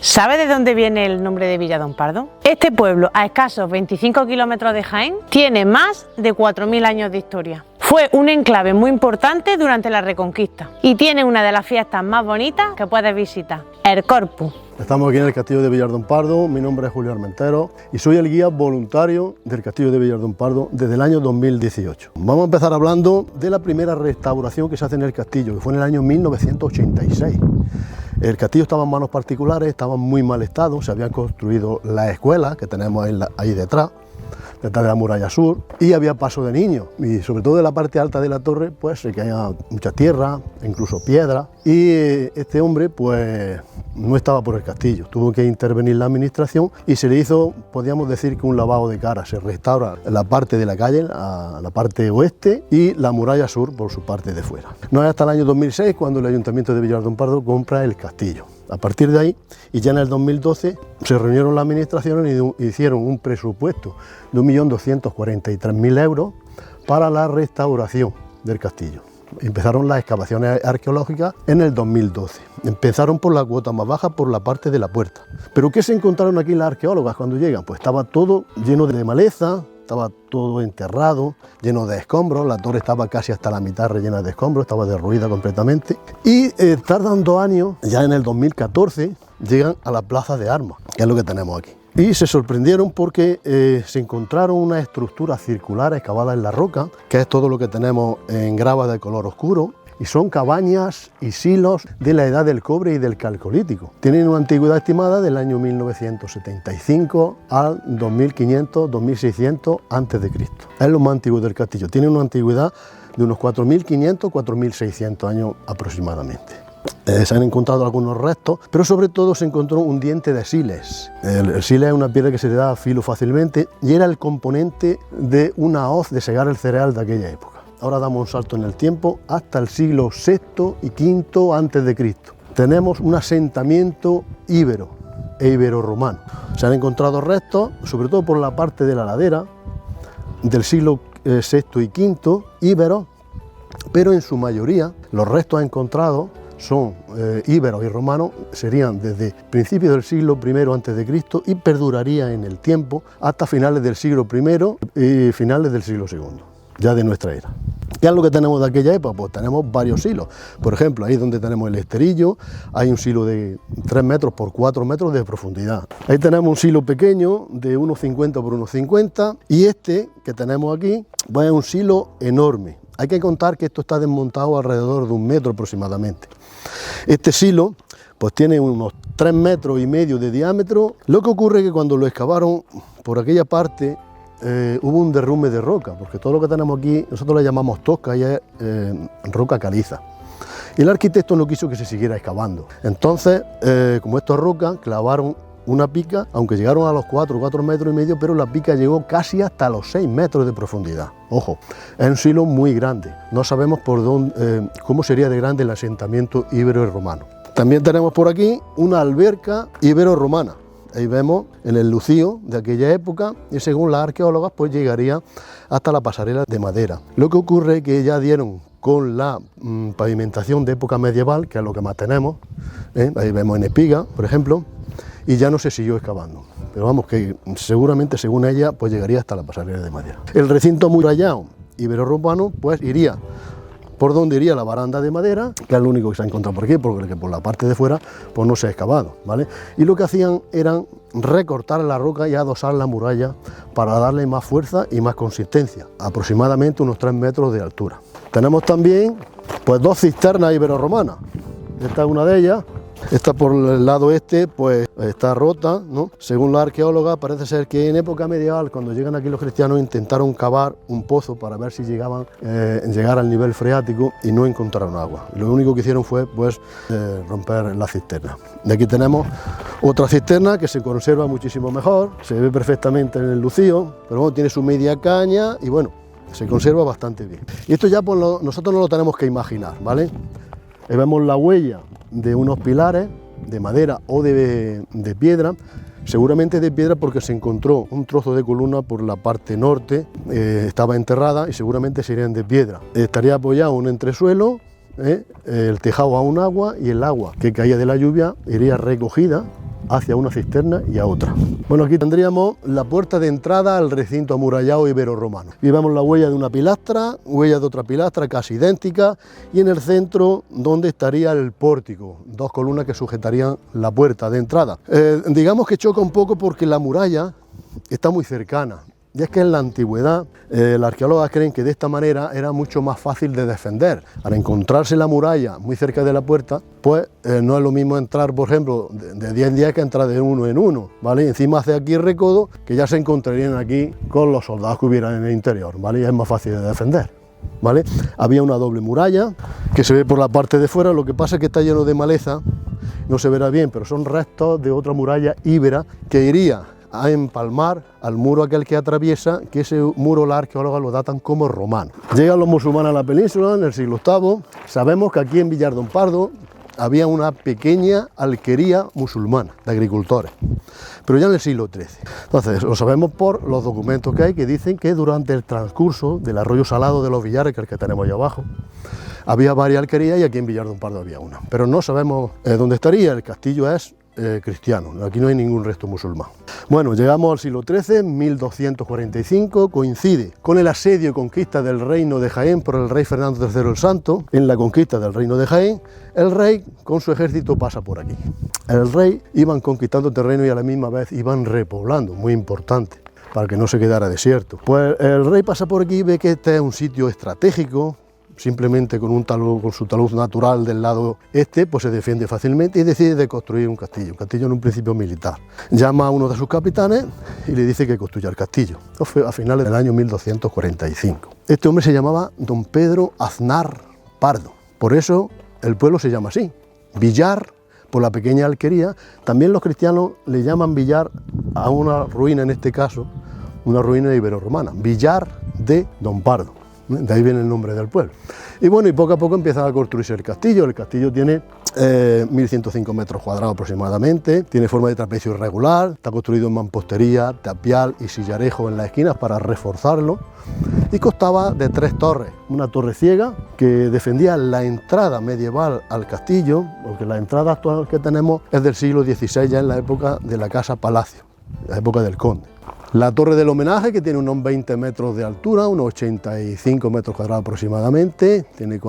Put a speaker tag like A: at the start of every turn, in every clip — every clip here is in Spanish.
A: ¿Sabe de dónde viene el nombre de Villa Don Pardo? Este pueblo, a escasos 25 kilómetros de Jaén, tiene más de 4000 años de historia. Fue un enclave muy importante durante la Reconquista y tiene una de las fiestas más bonitas que puedes visitar, el Corpus.
B: Estamos aquí en el castillo de Villar Don Pardo. Mi nombre es Julio Armentero y soy el guía voluntario del castillo de Villar Don Pardo desde el año 2018. Vamos a empezar hablando de la primera restauración que se hace en el castillo, que fue en el año 1986. El castillo estaba en manos particulares, estaba en muy mal estado, se habían construido las escuelas que tenemos ahí detrás de la muralla sur, y había paso de niños, y sobre todo en la parte alta de la torre pues se caía mucha tierra, incluso piedra, y este hombre pues no estaba por el castillo, tuvo que intervenir la administración y se le hizo, podríamos decir, que un lavado de cara. Se restaura la parte de la calle, la parte oeste, y la muralla sur por su parte de fuera. No es hasta el año 2006 cuando el Ayuntamiento de Villar Don Pardo compra el castillo. A partir de ahí, y ya en el 2012, se reunieron las administraciones y hicieron un presupuesto de 1.243.000 euros para la restauración del castillo. Empezaron las excavaciones arqueológicas en el 2012. Empezaron por la cuota más baja, por la parte de la puerta. ¿Pero qué se encontraron aquí las arqueólogas cuando llegan? Pues estaba todo lleno de maleza, estaba todo enterrado, lleno de escombros, la torre estaba casi hasta la mitad rellena de escombros, estaba derruida completamente. Y tardan 2 años, ya en el 2014, llegan a la plaza de armas, que es lo que tenemos aquí. Y se sorprendieron porque se encontraron una estructura circular excavada en la roca, que es todo lo que tenemos en grava de color oscuro, y son cabañas y silos de la edad del cobre y del calcolítico. Tienen una antigüedad estimada del año 1975 al 2500, 2600 a.C. Es lo más antiguo del castillo. Tiene una antigüedad de unos 4500, 4600 años aproximadamente. Se han encontrado algunos restos, pero sobre todo se encontró un diente de sílex. El sílex es una piedra que se le da a filo fácilmente y era el componente de una hoz de segar el cereal de aquella época. Ahora damos un salto en el tiempo hasta el siglo VI y V a.C. Tenemos un asentamiento íbero e ibero-romano. Se han encontrado restos, sobre todo por la parte de la ladera, del siglo VI y V, íberos, pero en su mayoría los restos encontrados son íberos y romanos, serían desde principios del siglo I a.C. y perduraría en el tiempo hasta finales del siglo I y finales del siglo II, ya de nuestra era. ¿Qué es lo que tenemos de aquella época? Pues tenemos varios silos. Por ejemplo, ahí donde tenemos el esterillo, hay un silo de 3 metros por 4 metros de profundidad. Ahí tenemos un silo pequeño de 1,50 por 1,50 y este que tenemos aquí, pues es un silo enorme. Hay que contar que esto está desmontado alrededor de 1 metro aproximadamente. Este silo pues tiene unos 3,5 metros de diámetro. Lo que ocurre es que cuando lo excavaron por aquella parte hubo un derrumbe de roca, porque todo lo que tenemos aquí nosotros le llamamos tosca y es roca caliza. Y el arquitecto no quiso que se siguiera excavando. Entonces, como esto es roca, clavaron una pica, aunque llegaron a los 4,5 metros, pero la pica llegó casi hasta los 6 metros de profundidad. Ojo, es un silo muy grande. No sabemos por dónde, cómo sería de grande el asentamiento íbero y romano. También tenemos por aquí una alberca ibero-romana. Ahí vemos en el lucío de aquella época y según las arqueólogas pues llegaría hasta la pasarela de madera. Lo que ocurre es que ya dieron con la pavimentación de época medieval, que es lo que más tenemos, ahí vemos en espiga, por ejemplo, y ya no se siguió excavando. Pero vamos, que seguramente según ella pues llegaría hasta la pasarela de madera. El recinto amurallado ibero-romano pues iría por donde iría la baranda de madera, que es lo único que se ha encontrado por aquí, porque por la parte de fuera pues no se ha excavado, ¿vale? Y lo que hacían eran recortar la roca y adosar la muralla para darle más fuerza y más consistencia, aproximadamente unos 3 metros de altura. Tenemos también pues 2 cisternas ibero-romanas. Esta es una de ellas. Esta por el lado este pues está rota, ¿no? Según la arqueóloga parece ser que en época medieval, cuando llegan aquí los cristianos, intentaron cavar un pozo para ver si llegar al nivel freático y no encontraron agua. Lo único que hicieron fue pues romper la cisterna. De aquí tenemos otra cisterna que se conserva muchísimo mejor, se ve perfectamente en el lucío, pero bueno, tiene su media caña y bueno, se conserva bastante bien. Y esto ya pues nosotros no lo tenemos que imaginar, ¿vale? Ahí vemos la huella de unos pilares de madera o de piedra, seguramente de piedra porque se encontró un trozo de columna por la parte norte, estaba enterrada y seguramente serían de piedra. Estaría apoyado un entresuelo, el tejado a un agua y el agua que caía de la lluvia iría recogida hacia una cisterna y a otra. Bueno, aquí tendríamos la puerta de entrada al recinto amurallado ibero-romano. Y vemos la huella de una pilastra, huella de otra pilastra casi idéntica, y en el centro donde estaría el pórtico, dos columnas que sujetarían la puerta de entrada. Digamos que choca un poco porque la muralla está muy cercana. Y es que en la antigüedad los arqueólogos creen que de esta manera era mucho más fácil de defender. Al encontrarse la muralla muy cerca de la puerta, pues no es lo mismo entrar, por ejemplo, de 10 en 10 que entrar de uno en uno, ¿vale? Y encima hace aquí recodo que ya se encontrarían aquí con los soldados que hubieran en el interior, ¿vale? Y es más fácil de defender, ¿vale? Había una doble muralla que se ve por la parte de fuera, lo que pasa es que está lleno de maleza, no se verá bien, pero son restos de otra muralla íbera que iría a empalmar al muro aquel que atraviesa, que ese muro los arqueólogos lo datan como romano. Llegan los musulmanes a la península en el siglo VIII. Sabemos que aquí en Villardón Pardo había una pequeña alquería musulmana de agricultores, pero ya en el siglo XIII. Entonces, lo sabemos por los documentos que hay que dicen que durante el transcurso del arroyo salado de los Villares, que es el que tenemos ahí abajo, había varias alquerías y aquí en Villardón Pardo había una. Pero no sabemos dónde estaría. El castillo es cristiano, aquí no hay ningún resto musulmán. Bueno, llegamos al siglo XIII, 1245, coincide con el asedio y conquista del reino de Jaén por el rey Fernando III el Santo. En la conquista del reino de Jaén, el rey con su ejército pasa por aquí. El rey iban conquistando terreno y a la misma vez iban repoblando, muy importante, para que no se quedara desierto. Pues el rey pasa por aquí y ve que este es un sitio estratégico. Simplemente con su talud natural del lado este, pues se defiende fácilmente y decide de construir un castillo en un principio militar. Llama a uno de sus capitanes y le dice que construya el castillo. Esto fue a finales del año 1245. Este hombre se llamaba don Pedro Aznar Pardo, por eso el pueblo se llama así, Villar, por la pequeña alquería. También los cristianos le llaman Villar a una ruina, en este caso, una ruina ibero-romana, Villar de Don Pardo. De ahí viene el nombre del pueblo. Y bueno, y poco a poco empieza a construirse el castillo. El castillo tiene 1.105 metros cuadrados aproximadamente, tiene forma de trapecio irregular, está construido en mampostería, tapial y sillarejo en las esquinas para reforzarlo, y constaba de 3 torres. Una torre ciega que defendía la entrada medieval al castillo, porque la entrada actual que tenemos es del siglo XVI, ya en la época de la casa Palacio, la época del conde. La torre del homenaje, que tiene unos 20 metros de altura, unos 85 metros cuadrados aproximadamente, tiene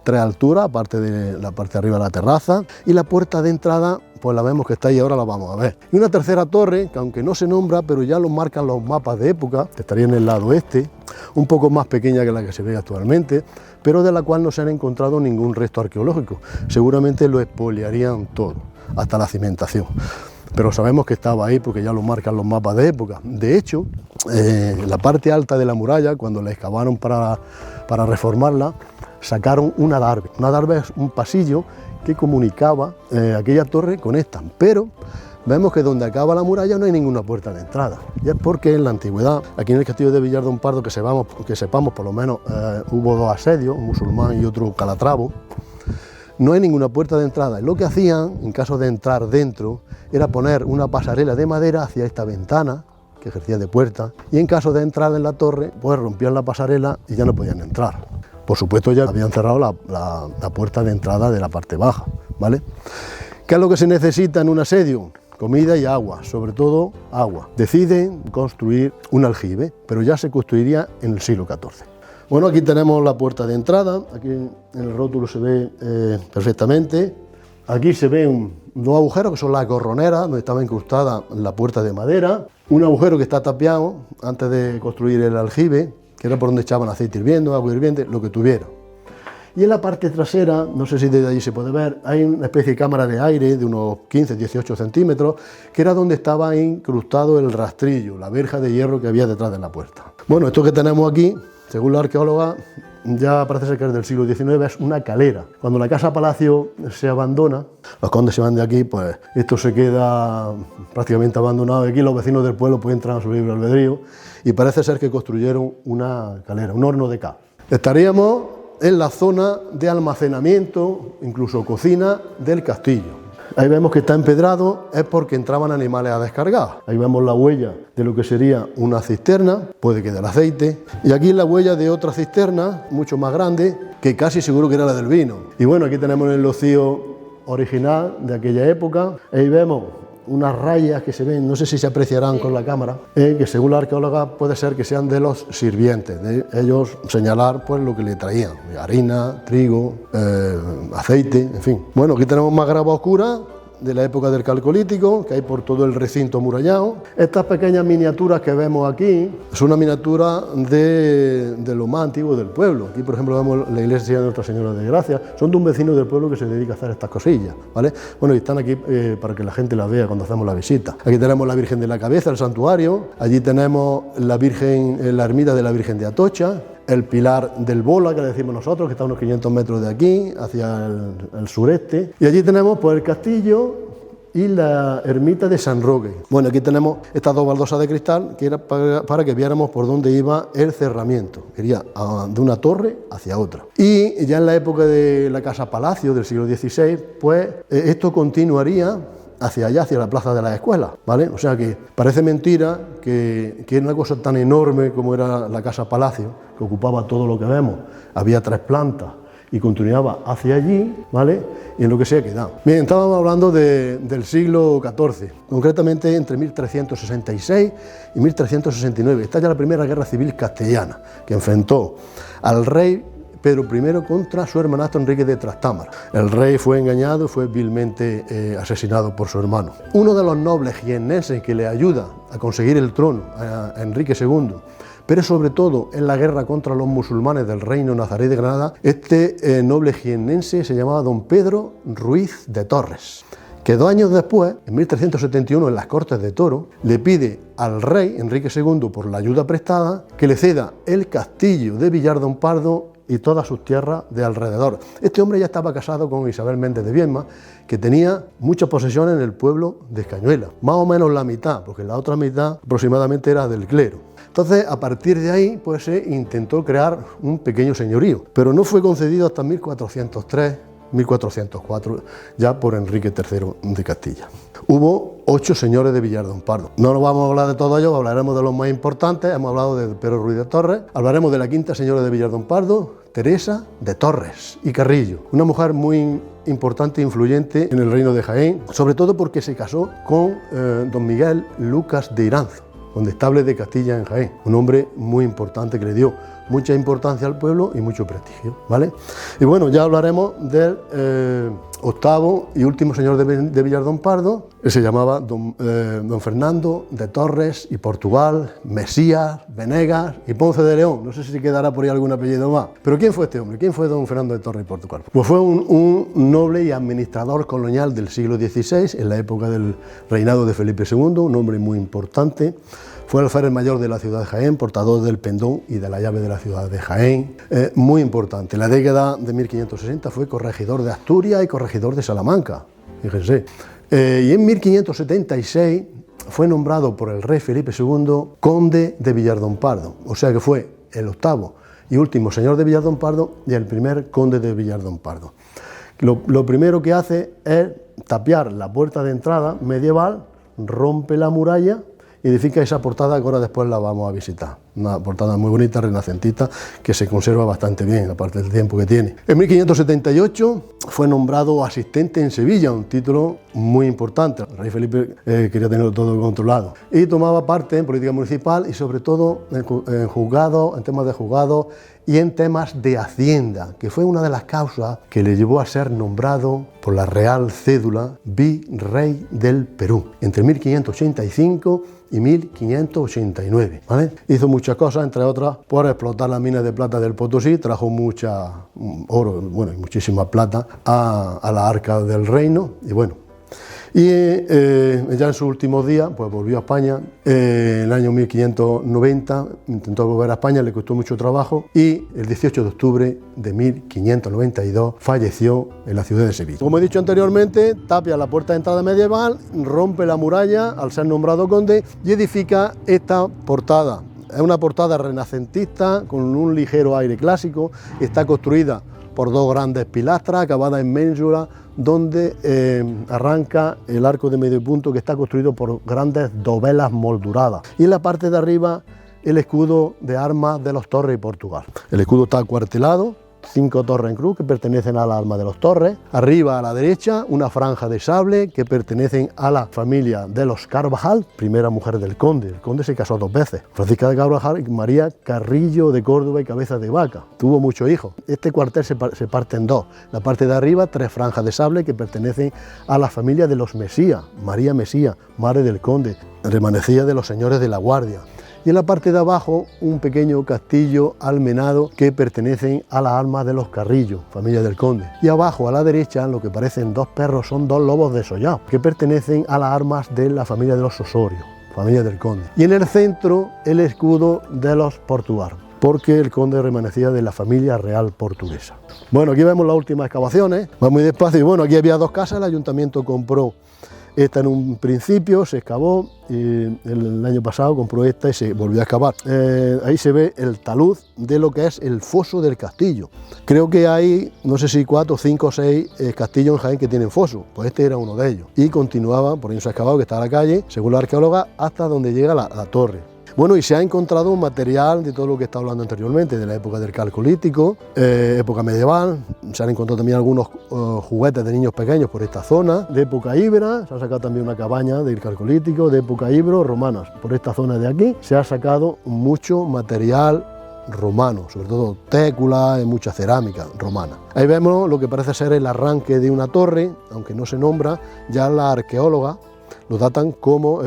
B: 3 alturas, aparte de la parte de arriba de la terraza, y la puerta de entrada, pues la vemos que está ahí, ahora la vamos a ver. Y una tercera torre, que aunque no se nombra, pero ya lo marcan los mapas de época, que estaría en el lado este, un poco más pequeña que la que se ve actualmente, pero de la cual no se han encontrado ningún resto arqueológico. Seguramente lo expoliarían todo, hasta la cimentación. Pero sabemos que estaba ahí porque ya lo marcan los mapas de época. De hecho, la parte alta de la muralla, cuando la excavaron para reformarla, sacaron un adarve. Un adarve es un pasillo que comunicaba aquella torre con esta, pero vemos que donde acaba la muralla no hay ninguna puerta de entrada. Y es porque en la antigüedad, aquí en el castillo de Villardón Pardo, que sepamos por lo menos, hubo 2 asedios, un musulmán y otro calatravo. No hay ninguna puerta de entrada. Y lo que hacían, en caso de entrar dentro, era poner una pasarela de madera hacia esta ventana, que ejercía de puerta, y en caso de entrar en la torre, pues rompían la pasarela y ya no podían entrar. Por supuesto, ya habían cerrado la puerta de entrada de la parte baja, ¿vale? ¿Qué es lo que se necesita en un asedio? Comida y agua, sobre todo agua. Deciden construir un aljibe, pero ya se construiría en el siglo XIV. Bueno, aquí tenemos la puerta de entrada, aquí en el rótulo se ve perfectamente. Aquí se ven 2 agujeros que son las gorroneras, donde estaba incrustada la puerta de madera. Un agujero que está tapiado antes de construir el aljibe, que era por donde echaban aceite hirviendo, agua hirviente, lo que tuvieron. Y en la parte trasera, no sé si desde allí se puede ver, hay una especie de cámara de aire de unos 15-18 centímetros, que era donde estaba incrustado el rastrillo, la verja de hierro que había detrás de la puerta. Bueno, esto que tenemos aquí, según la arqueóloga, ya parece ser que es del siglo XIX, es una calera. Cuando la casa Palacio se abandona, los condes se van de aquí, pues esto se queda prácticamente abandonado. Aquí los vecinos del pueblo pues entran a su libre albedrío y parece ser que construyeron una calera, un horno de cal. Estaríamos en la zona de almacenamiento, incluso cocina del castillo. Ahí vemos que está empedrado, es porque entraban animales a descargar. Ahí vemos la huella de lo que sería una cisterna, puede que del aceite. Y aquí la huella de otra cisterna, mucho más grande, que casi seguro que era la del vino. Y bueno, aquí tenemos el locío original de aquella época. Ahí vemos unas rayas que se ven, no sé si se apreciarán con la cámara, que según la arqueóloga puede ser que sean de los sirvientes, de ellos señalar pues lo que le traían, harina, trigo, aceite, en fin. Bueno, aquí tenemos más grava oscura de la época del Calcolítico, que hay por todo el recinto amurallado. Estas pequeñas miniaturas que vemos aquí son una miniatura de lo más antiguo del pueblo. Aquí, por ejemplo, vemos la iglesia de Nuestra Señora de Gracia. Son de un vecino del pueblo que se dedica a hacer estas cosillas, ¿vale? Bueno, y están aquí para que la gente las vea cuando hacemos la visita. Aquí tenemos la Virgen de la Cabeza, el santuario. Allí tenemos la Virgen, la ermita de la Virgen de Atocha. El Pilar del Bola, que le decimos nosotros, que está a unos 500 metros de aquí, hacia el sureste. Y allí tenemos pues, el castillo y la ermita de San Roque. Bueno, aquí tenemos estas dos baldosas de cristal, que era para que viéramos por dónde iba el cerramiento. Iría de una torre hacia otra. Y ya en la época de la Casa Palacio del siglo XVI, pues esto continuaría hacia allá, hacia la plaza de las escuelas, ¿vale? O sea que parece mentira que era una cosa tan enorme como era la Casa Palacio, que ocupaba todo lo que vemos, había 3 plantas y continuaba hacia allí, ¿vale? Y en lo que se ha quedado. Bien, estábamos hablando del siglo XIV, concretamente entre 1366 y 1369. Está ya la primera guerra civil castellana, que enfrentó al rey Pedro I contra su hermanastro Enrique de Trastámara. El rey fue engañado y fue vilmente asesinado por su hermano. Uno de los nobles jiennenses que le ayuda a conseguir el trono a Enrique II, pero sobre todo en la guerra contra los musulmanes del reino nazarí de Granada, este noble jiennense se llamaba don Pedro Ruiz de Torres, que 2 años después, en 1371, en las Cortes de Toro, le pide al rey Enrique II, por la ayuda prestada, que le ceda el castillo de Villardón Pardo y todas sus tierras de alrededor. Este hombre ya estaba casado con Isabel Méndez de Viedma, que tenía muchas posesiones en el pueblo de Escañuela, más o menos la mitad, porque la otra mitad aproximadamente era del clero. Entonces, a partir de ahí, pues se intentó crear un pequeño señorío, pero no fue concedido hasta 1403, 1404, ya por Enrique III de Castilla. Hubo 8 señores de Villardón Pardo. No nos vamos a hablar de todos ellos, hablaremos de los más importantes. Hemos hablado de Pedro Ruiz de Torres, hablaremos de la 5ª señora de Villardón Pardo, Teresa de Torres y Carrillo, una mujer muy importante e influyente en el reino de Jaén, sobre todo porque se casó con don Miguel Lucas de Iranzo, condestable de Castilla en Jaén, un hombre muy importante que le dio mucha importancia al pueblo y mucho prestigio, ¿vale? Y bueno, ya hablaremos del 8º y último señor de Villardón Pardo. Él se llamaba don Fernando de Torres y Portugal, Mesías, Venegas y Ponce de León. No sé si quedará por ahí algún apellido más. Pero ¿quién fue este hombre? ¿Quién fue don Fernando de Torres y Portugal? Pues fue un noble y administrador colonial del siglo XVI, en la época del reinado de Felipe II, un hombre muy importante. Fue alférez mayor de la ciudad de Jaén, portador del pendón y de la llave de la ciudad de Jaén. Muy importante. En la década de 1560 fue corregidor de Asturias y corregidor de Salamanca, fíjense. Y en 1576 fue nombrado por el rey Felipe II conde de Villardón Pardo. O sea que fue el 8º y último señor de Villardón Pardo y el primer conde de Villardón Pardo. Lo primero que hace es tapiar la puerta de entrada medieval, rompe la muralla, edifica esa portada que ahora después la vamos a visitar. Una portada muy bonita, renacentista, que se conserva bastante bien, aparte del tiempo que tiene. En 1578 fue nombrado asistente en Sevilla, un título muy importante. El rey Felipe quería tenerlo todo controlado. Y tomaba parte en política municipal y sobre todo en juzgados, en temas de juzgados y en temas de hacienda, que fue una de las causas que le llevó a ser nombrado por la Real Cédula virrey del Perú entre 1585 y 1589, ¿vale? Hizo muchas cosas, entre otras, por explotar las minas de plata del Potosí, trajo mucha oro, bueno, y muchísima plata a la arca del reino, y bueno. Y ya en sus últimos días, pues volvió a España, en el año 1590, intentó volver a España, le costó mucho trabajo, y el 18 de octubre de 1592 falleció en la ciudad de Sevilla. Como he dicho anteriormente, tapia la puerta de entrada medieval, rompe la muralla al ser nombrado conde y edifica esta portada. Es una portada renacentista con un ligero aire clásico, está construida por 2 grandes pilastras acabadas en ménsula, donde arranca el arco de medio punto, que está construido por grandes dovelas molduradas. Y en la parte de arriba el escudo de armas de los Torres y Portugal. El escudo está acuartelado, 5 torres en cruz que pertenecen a la alma de los Torres. Arriba a la derecha una franja de sable que pertenecen a la familia de los Carvajal, primera mujer del conde. El conde se casó 2 veces, Francisca de Carvajal y María Carrillo de Córdoba y Cabeza de Vaca. Tuvo muchos hijos. Este cuartel se parte en 2. La parte de arriba 3 franjas de sable que pertenecen a la familia de los Mesía, María Mesía, madre del conde, remanecía de los señores de la Guardia. Y en la parte de abajo un pequeño castillo almenado que pertenecen a las almas de los Carrillo, familia del conde. Y abajo a la derecha lo que parecen 2 perros son 2 lobos desollados que pertenecen a las armas de la familia de los Osorio, familia del conde. Y en el centro el escudo de los Portugal, porque el conde remanecía de la familia real portuguesa. Bueno, aquí vemos las últimas excavaciones, va muy despacio y bueno, aquí había 2 casas, el ayuntamiento compró esta en un principio, se excavó y el año pasado compró esta y se volvió a excavar. Ahí se ve el talud de lo que es el foso del castillo. Creo que hay, no sé si 4, 5 o 6 castillos en Jaén que tienen foso, pues este era uno de ellos. Y continuaba, por ahí se ha excavado, que está a la calle, según la arqueóloga, hasta donde llega la torre. Bueno, y se ha encontrado material de todo lo que está hablando anteriormente, de la época del Calcolítico, época medieval. Se han encontrado también algunos juguetes de niños pequeños por esta zona, de época íbera. Se ha sacado también una cabaña del Calcolítico, de época ibero-romanas. Por esta zona de aquí se ha sacado mucho material romano, sobre todo técula y mucha cerámica romana. Ahí vemos lo que parece ser el arranque de una torre, aunque no se nombra, ya la arqueóloga lo datan como,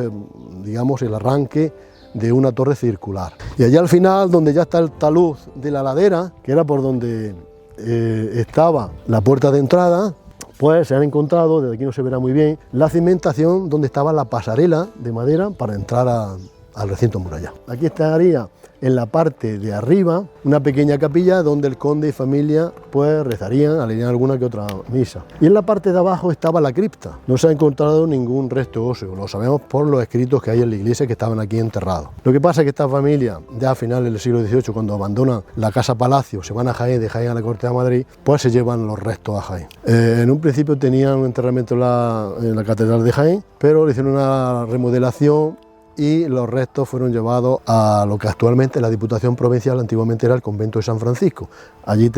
B: digamos, el arranque de una torre circular. Y allá al final, donde ya está el talud de la ladera, que era por donde estaba la puerta de entrada, pues se han encontrado, desde aquí no se verá muy bien, la cimentación donde estaba la pasarela de madera para entrar al recinto amurallado. Aquí estaría en la parte de arriba una pequeña capilla donde el conde y familia pues rezarían, alegarían alguna que otra misa. Y en la parte de abajo estaba la cripta. No se ha encontrado ningún resto óseo, lo sabemos por los escritos que hay en la iglesia que estaban aquí enterrados. Lo que pasa es que esta familia, ya a finales del siglo XVIII, cuando abandonan la casa palacio, se van a Jaén, de Jaén a la corte de Madrid, pues se llevan los restos a Jaén. En un principio tenían un enterramiento en la catedral de Jaén, pero le hicieron una remodelación y los restos fueron llevados a lo que actualmente la Diputación Provincial, antiguamente era el convento de San Francisco. Allí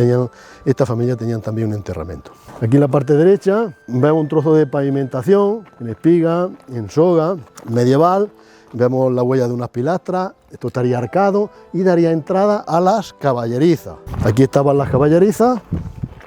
B: esta familia tenían también un enterramiento. Aquí en la parte derecha vemos un trozo de pavimentación en espiga, en soga, medieval. Vemos la huella de unas pilastras, esto estaría arcado y daría entrada a las caballerizas. Aquí estaban las caballerizas,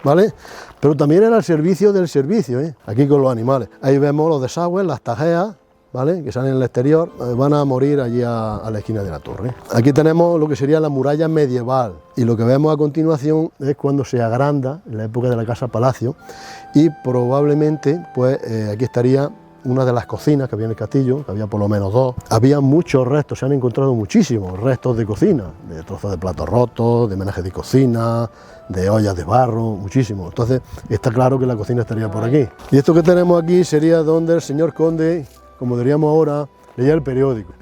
B: ¿vale? Pero también era el servicio del servicio, aquí con los animales. Ahí vemos los desagües, las tajeas, ¿vale? Que salen al exterior, van a morir allí a la esquina de la torre. Aquí tenemos lo que sería la muralla medieval y lo que vemos a continuación es cuando se agranda en la época de la casa palacio y probablemente pues aquí estaría una de las cocinas que había en el castillo, que había por lo menos 2. Había muchos restos, se han encontrado muchísimos restos de cocina, de trozos de platos rotos, de menajes de cocina, de ollas de barro, muchísimos. Entonces está claro que la cocina estaría por aquí. Y esto que tenemos aquí sería donde el señor conde, como diríamos ahora, leía el periódico.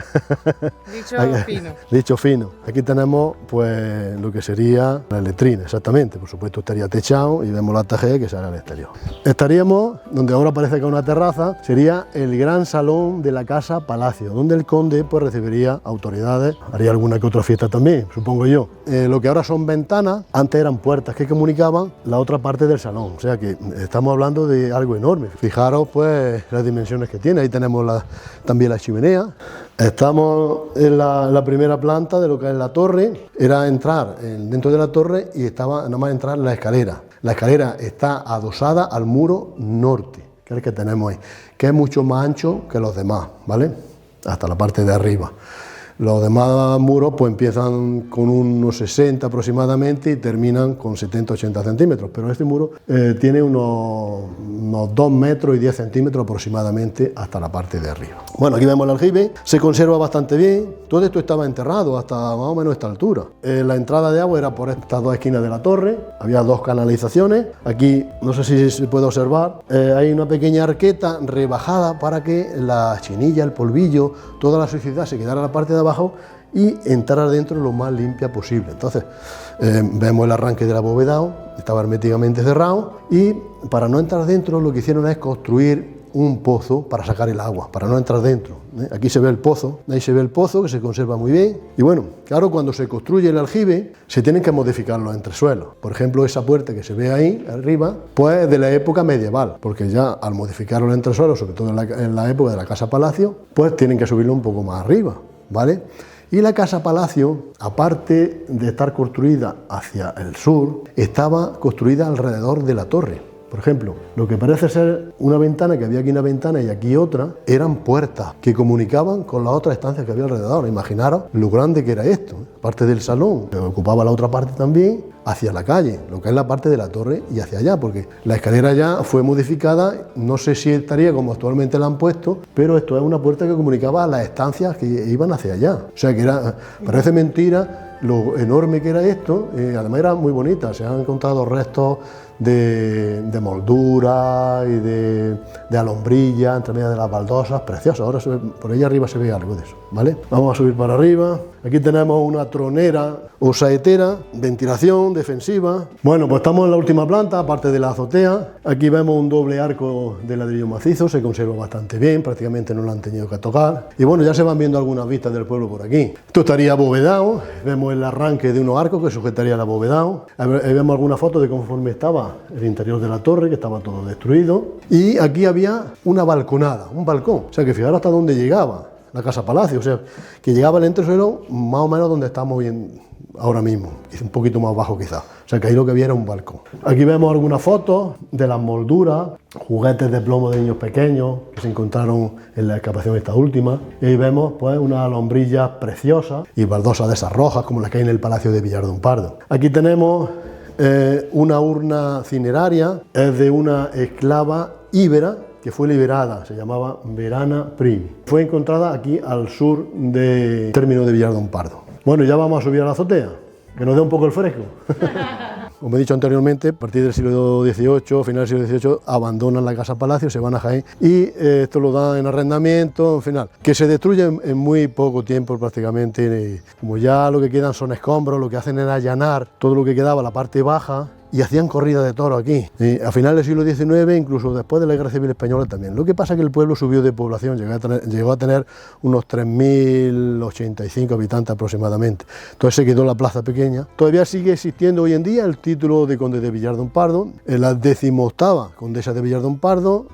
A: Dicho fino.
B: Dicho fino. Aquí tenemos pues lo que sería la letrina, exactamente. Por supuesto estaría techado y vemos la tajé que sale al exterior. Estaríamos, donde ahora parece que hay una terraza, sería el gran salón de la casa palacio, donde el conde pues recibiría autoridades, haría alguna que otra fiesta también, supongo yo. Lo que ahora son ventanas, antes eran puertas que comunicaban la otra parte del salón, o sea que estamos hablando de algo enorme. Fijaros pues las dimensiones que tiene, ahí tenemos también la chimenea. Estamos en la primera planta de lo que es la torre, era entrar dentro de la torre y estaba nada más entrar la escalera. La escalera está adosada al muro norte, que es el que tenemos ahí, que es mucho más ancho que los demás, ¿vale? Hasta la parte de arriba. Los demás muros pues empiezan con unos 60 aproximadamente y terminan con 70-80 centímetros, pero este muro tiene unos 2 metros y 10 centímetros aproximadamente hasta la parte de arriba. Bueno, aquí vemos el aljibe, se conserva bastante bien, todo esto estaba enterrado hasta más o menos esta altura. La entrada de agua era por estas 2 esquinas de la torre, había 2 canalizaciones, aquí no sé si se puede observar, hay una pequeña arqueta rebajada para que la chinilla, el polvillo, toda la suciedad se quedara en la parte de abajo y entrar adentro lo más limpia posible. Entonces vemos el arranque del abovedado, estaba herméticamente cerrado y para no entrar dentro lo que hicieron es construir un pozo para sacar el agua, para no entrar dentro. Aquí se ve el pozo, ahí se ve el pozo que se conserva muy bien. Y bueno, claro, cuando se construye el aljibe se tienen que modificar los entresuelos. Por ejemplo, esa puerta que se ve ahí arriba, pues de la época medieval, porque ya al modificar los entresuelos, sobre todo en la época de la Casa Palacio, pues tienen que subirlo un poco más arriba, ¿vale? Y la Casa Palacio, aparte de estar construida hacia el sur, estaba construida alrededor de la torre. Por ejemplo, lo que parece ser una ventana, que había aquí una ventana y aquí otra, eran puertas que comunicaban con las otras estancias que había alrededor. Imaginaros lo grande que era esto. Parte del salón, que ocupaba la otra parte también, hacia la calle, lo que es la parte de la torre y hacia allá, porque la escalera ya fue modificada, no sé si estaría como actualmente la han puesto, pero esto es una puerta que comunicaba a las estancias que iban hacia allá. O sea que era, parece mentira lo enorme que era esto, además era muy bonita, se han encontrado restos de moldura y de alombrilla entre medio de las baldosas, preciosas. Ahora por ahí arriba se ve algo de eso, ¿vale? Vamos a subir para arriba. Aquí tenemos una tronera o saetera, ventilación defensiva. Bueno, pues estamos en la última planta, aparte de la azotea. Aquí vemos un doble arco de ladrillo macizo, se conserva bastante bien, prácticamente no lo han tenido que tocar. Y bueno, ya se van viendo algunas vistas del pueblo por aquí. Esto estaría abovedado, vemos el arranque de unos arcos que sujetaría el abovedado. Ahí vemos alguna foto de conforme estaba el interior de la torre, que estaba todo destruido. Y aquí había una balconada, un balcón. O sea que fijaros hasta dónde llegaba la Casa Palacio, o sea, que llegaba el entresuelo más o menos donde estamos hoy ahora mismo, un poquito más bajo quizás. O sea que ahí lo que había era un balcón. Aquí vemos algunas fotos de las molduras, juguetes de plomo de niños pequeños que se encontraron en la excavación esta última. Y ahí vemos pues unas alombrillas preciosas y baldosas de esas rojas como las que hay en el Palacio de Villardón Pardo. Aquí tenemos una urna cineraria, es de una esclava íbera que fue liberada, se llamaba Verana Primi. Fue encontrada aquí al sur del término de Villardón Pardo. Bueno, ya vamos a subir a la azotea, que nos dé un poco el fresco. Como he dicho anteriormente, a partir del siglo XVIII, final del siglo XVIII, abandonan la Casa Palacio, se van a Jaén y esto lo dan en arrendamiento, en final, que se destruye en muy poco tiempo prácticamente. Como ya lo que quedan son escombros, lo que hacen es allanar todo lo que quedaba, la parte baja, y hacían corrida de toro aquí. A finales del siglo XIX, incluso después de la Guerra Civil Española también. Lo que pasa es que el pueblo subió de población, llegó a tener unos 3.085 habitantes aproximadamente. Entonces se quedó la plaza pequeña. Todavía sigue existiendo hoy en día el título de conde de Villardón Pardo. La 18ª condesa de Villardón Pardo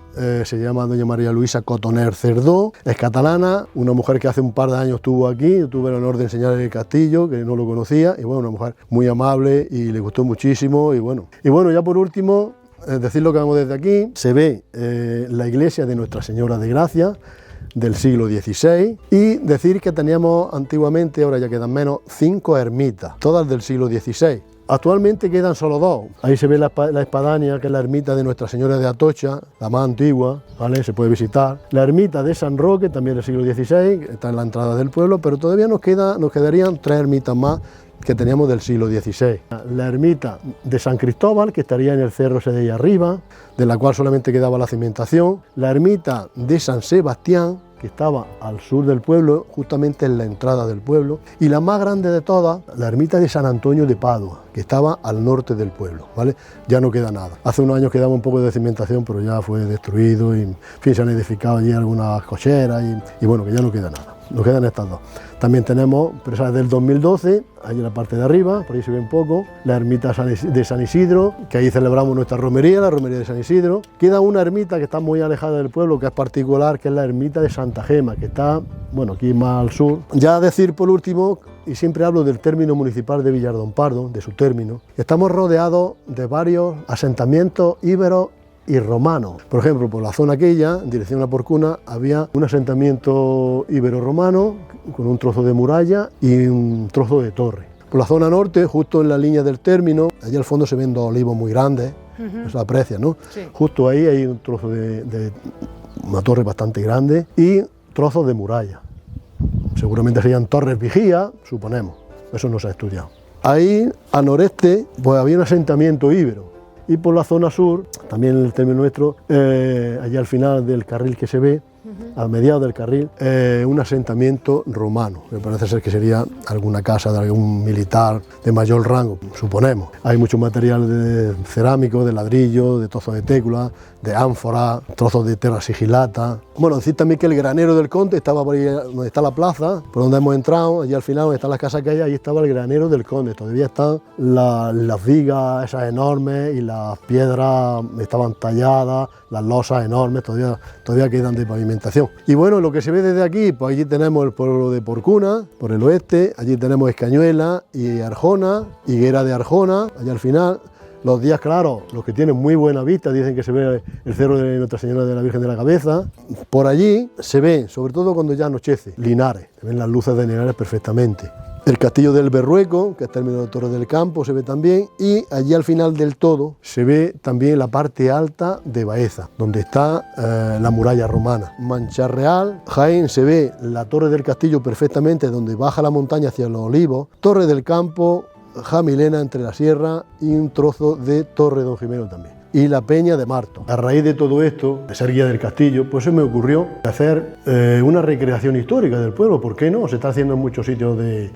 B: se llama doña María Luisa Cotoner Cerdó, es catalana, una mujer que hace un par de años estuvo aquí, tuve el honor de enseñarle el castillo, que no lo conocía, y bueno, una mujer muy amable y le gustó muchísimo, y bueno, ya por último, decir lo que vemos desde aquí, se ve la iglesia de Nuestra Señora de Gracia, del siglo XVI, y decir que teníamos antiguamente, ahora ya quedan menos, 5 ermitas, todas del siglo XVI. Actualmente quedan solo 2. Ahí se ve la espadaña, que es la ermita de Nuestra Señora de Atocha, la más antigua, ¿vale? Se puede visitar. La ermita de San Roque, también del siglo XVI, está en la entrada del pueblo, pero todavía nos quedarían 3 ermitas más que teníamos del siglo XVI. La ermita de San Cristóbal, que estaría en el cerro ese de ahí arriba, de la cual solamente quedaba la cimentación. La ermita de San Sebastián, que estaba al sur del pueblo, justamente en la entrada del pueblo, y la más grande de todas, la ermita de San Antonio de Padua, que estaba al norte del pueblo, ¿vale? Ya no queda nada. Hace unos años quedaba un poco de cimentación, pero ya fue destruido y, en fin, se han edificado allí algunas cocheras y bueno, que ya no queda nada. Nos quedan estas 2. También tenemos, pero esa es del 2012, ahí en la parte de arriba, por ahí se ve un poco, la ermita de San Isidro, que ahí celebramos nuestra romería, la romería de San Isidro. Queda una ermita que está muy alejada del pueblo, que es particular, que es la ermita de Santa Gema, que está, bueno, aquí más al sur. Ya decir por último, y siempre hablo del término municipal de Villardón Pardo, de su término, estamos rodeados de varios asentamientos íberos y romanos. Por ejemplo, por la zona aquella, en dirección a Porcuna, había un asentamiento ibero-romano con un trozo de muralla y un trozo de torre. Por la zona norte, justo en la línea del término, allí al fondo se ven 2 olivos muy grandes, se aprecia, ¿no? Sí. Justo ahí hay un trozo de una torre bastante grande y trozos de muralla. Seguramente serían torres vigías, suponemos, eso no se ha estudiado. Ahí, al noreste, pues había un asentamiento íbero. Y por la zona sur, también en el término nuestro, allá al final del carril que se ve, al mediado del carril, un asentamiento romano, me parece ser que sería alguna casa de algún militar de mayor rango, suponemos. Hay mucho material cerámico, de ladrillo, de trozos de técula, de ánfora, trozos de terra sigilata. Bueno, decir también que el granero del conde estaba por ahí donde está la plaza, por donde hemos entrado, allí al final donde están las casas que hay, ahí estaba el granero del conde. Todavía están las vigas esas enormes y las piedras estaban talladas, las losas enormes, todavía quedan de pavimentación. Y bueno, lo que se ve desde aquí, pues allí tenemos el pueblo de Porcuna, por el oeste, allí tenemos Escañuela y Arjona, Higuera de Arjona, allá al final. Los días claros, los que tienen muy buena vista, dicen que se ve el cerro de Nuestra Señora de la Virgen de la Cabeza. Por allí se ve, sobre todo cuando ya anochece, Linares, se ven las luces de Linares perfectamente. El castillo del Berrueco, que es término de Torre del Campo, se ve también, y allí al final del todo se ve también la parte alta de Baeza, donde está la muralla romana. Mancharreal, Jaén, se ve la Torre del Castillo perfectamente, donde baja la montaña hacia los Olivos, Torre del Campo, Jamilena entre la sierra y un trozo de Torre Don Jimeno también. Y la Peña de Marto. A raíz de todo esto, de ser guía del castillo, pues se me ocurrió hacer una recreación histórica del pueblo. ¿Por qué no? Se está haciendo en muchos sitios de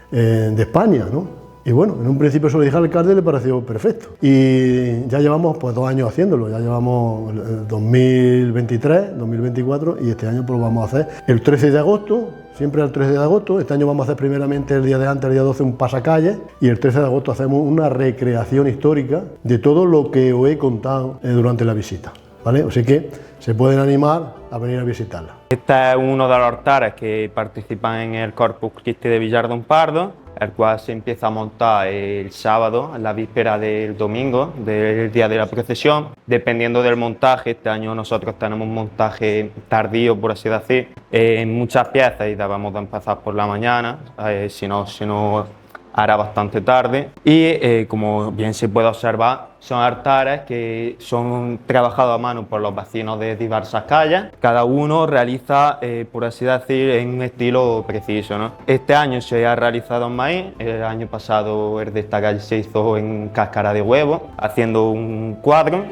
B: España, ¿no? Y bueno, en un principio se lo dije al alcalde y le pareció perfecto. Y ya llevamos pues 2 años haciéndolo, ya llevamos 2023, 2024 y este año pues lo vamos a hacer el 13 de agosto, siempre el 13 de agosto. Este año vamos a hacer primeramente el día de antes, el día 12, un pasacalle, y el 13 de agosto hacemos una recreación histórica de todo lo que os he contado durante la visita, ¿vale? Así que se pueden animar a venir a visitarla.
C: Este es uno de los altares que participan en el Corpus Christi de Villar-Don Pardo, el cual se empieza a montar el sábado, en la víspera del domingo, del día de la procesión. Dependiendo del montaje, este año nosotros tenemos un montaje tardío, por así decir, en muchas piezas y debemos de empezar por la mañana, si no hará bastante tarde. Y como bien se puede observar, son altares que son trabajados a mano por los vecinos de diversas calles. Cada uno realiza, por así decir, en un estilo preciso, ¿no? Este año se ha realizado en maíz, el año pasado el de esta calle se hizo en cáscara de huevo, haciendo un cuadro.